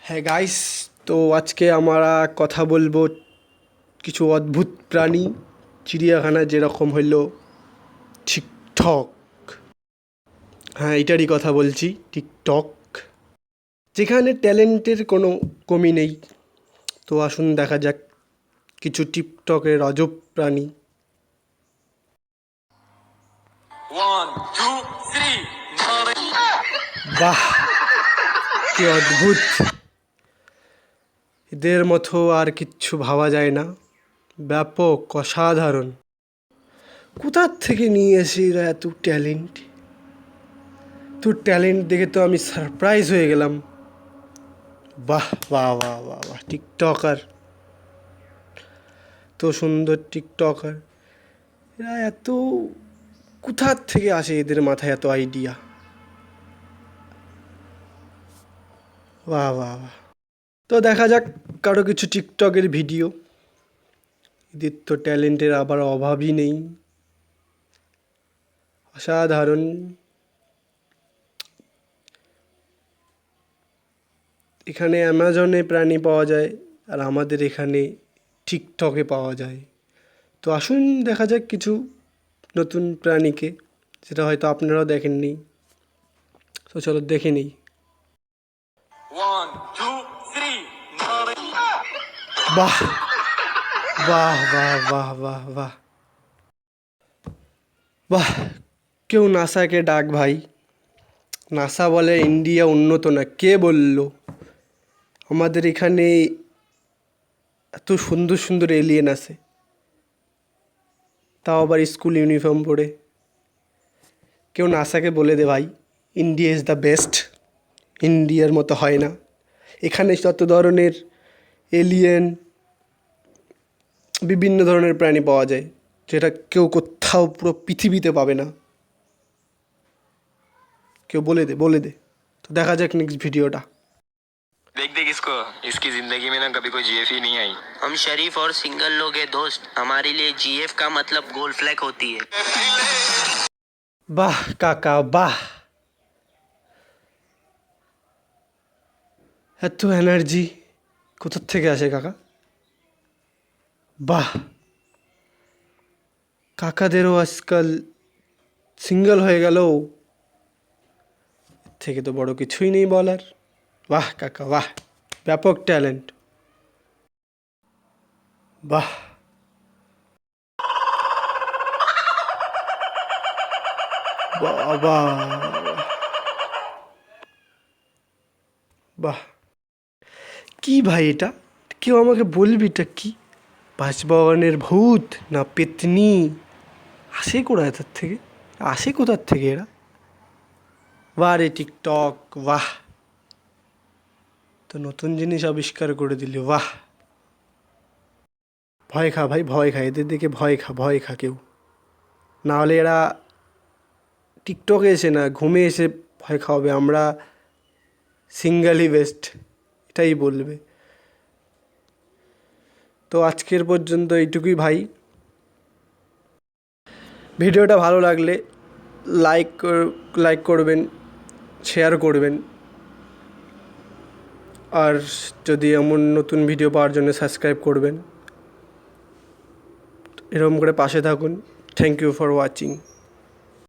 হ্যাঁ গাইস, তো আজকে আমরা কথা বলবো কিছু অদ্ভুত প্রাণী চিড়িয়াখানায় যেরকম হইলো টিকটক। হ্যাঁ, এটারই কথা বলছি, টিকটক, যেখানে ট্যালেন্টের কোনো কমি নেই। তো আসুন দেখা যাক কিছু টিকটকের অজব প্রাণী। 1, 2, 3. বাহ, কি অদ্ভুত! এদের মতো আর কিচ্ছু ভাবা যায় না। ব্যাপক, অসাধারণ। কোথার থেকে নিয়ে এসে এরা এত ট্যালেন্ট? তোর ট্যালেন্ট দেখে তো আমি সারপ্রাইজ হয়ে গেলাম। বাহ বাহ বাহ বাহ বাহ, টিকটকার, তো সুন্দর টিকটকার। এরা এত কোথার থেকে আসে এদের মাথায় এত আইডিয়া? বাহ বাহ বাহ। তো দেখা যাক কারো কিছু টিকটকের ভিডিও। এদের তো ট্যালেন্টের আবার অভাবই নেই, অসাধারণ। এখানে অ্যামাজনে প্রাণী পাওয়া যায়, আর আমাদের এখানে টিকটকে পাওয়া যায়। তো আসুন দেখা যাক কিছু নতুন প্রাণীকে, যেটা হয়তো আপনারাও দেখেননি। তো চলো দেখে নিই। 1, 2, 3. বাহ বাহ বাহ বাহ বাহ বাহ বাহ, কেউ নাসাকে ডাক ভাই। নাসা বলে ইন্ডিয়া উন্নত না। কে বলল? আমাদের এখানে এত সুন্দর সুন্দর এলিয়েন আছে, তাও আবার স্কুল ইউনিফর্ম পরে। কেউ নাসাকে বলে দে ভাই, ইন্ডিয়া ইজ দ্য বেস্ট। ইন্ডিয়ার মতো হয় না। এখানে যত ধরনের এলিয়েন, বিভিন্ন ধরনের প্রাণী পাওয়া যায়, যেটা কেউ কোথাও পুরো পৃথিবীতে পাবে না। কেউ বলে দে, বলে দে। তো দেখা যাক নেক্সট ভিডিওটা। देख देख इसको, इसकी जिंदगी में ना कभी कोई जीएफ ही नहीं आई। हम शरीफ और सिंगल लोग हैं दोस्त, हमारे लिए जीएफ का मतलब गोल्ड फ्लैग होती है। বাহ কাকা বাহ, এত এনার্জি কোথার থেকে আসে কাকা? বাহ, কাকাদেরও আজকাল সিঙ্গেল হয়ে গেল, এর থেকে তো বড় কিছুই নেই বলার। বাহ কাকা বাহ, ব্যাপক ট্যালেন্ট। বাহ বাবা, বাহ, কি ভাই এটা? কেউ আমাকে বলবি এটা কি? বাঁশবাগানের ভূত না পেতনি? আসে কোথায় তার থেকে? আসে কোথার থেকে এরা? বাহ রে টিকটক, বাহ, তো নতুন জিনিস আবিষ্কার করে দিলি, বাহ। ভয় খা ভাই, ভয় খা, এদের দেখে ভয় খা, ভয় খা কেউ। নাহলে এরা টিকটকে এসে না, ঘুমে এসে ভয় খাওয়াবে। আমরা সিঙ্গেলই বেস্ট, এটাই বলবে। তো আজকের পর্যন্ত এইটুকুই ভাই। ভিডিওটা ভালো লাগলে লাইক করবেন, শেয়ার করবেন, আর যদি এমন নতুন ভিডিও পাওয়ার জন্য সাবস্ক্রাইব করবেন। এরকম করে পাশে থাকুন। Thank you for watching.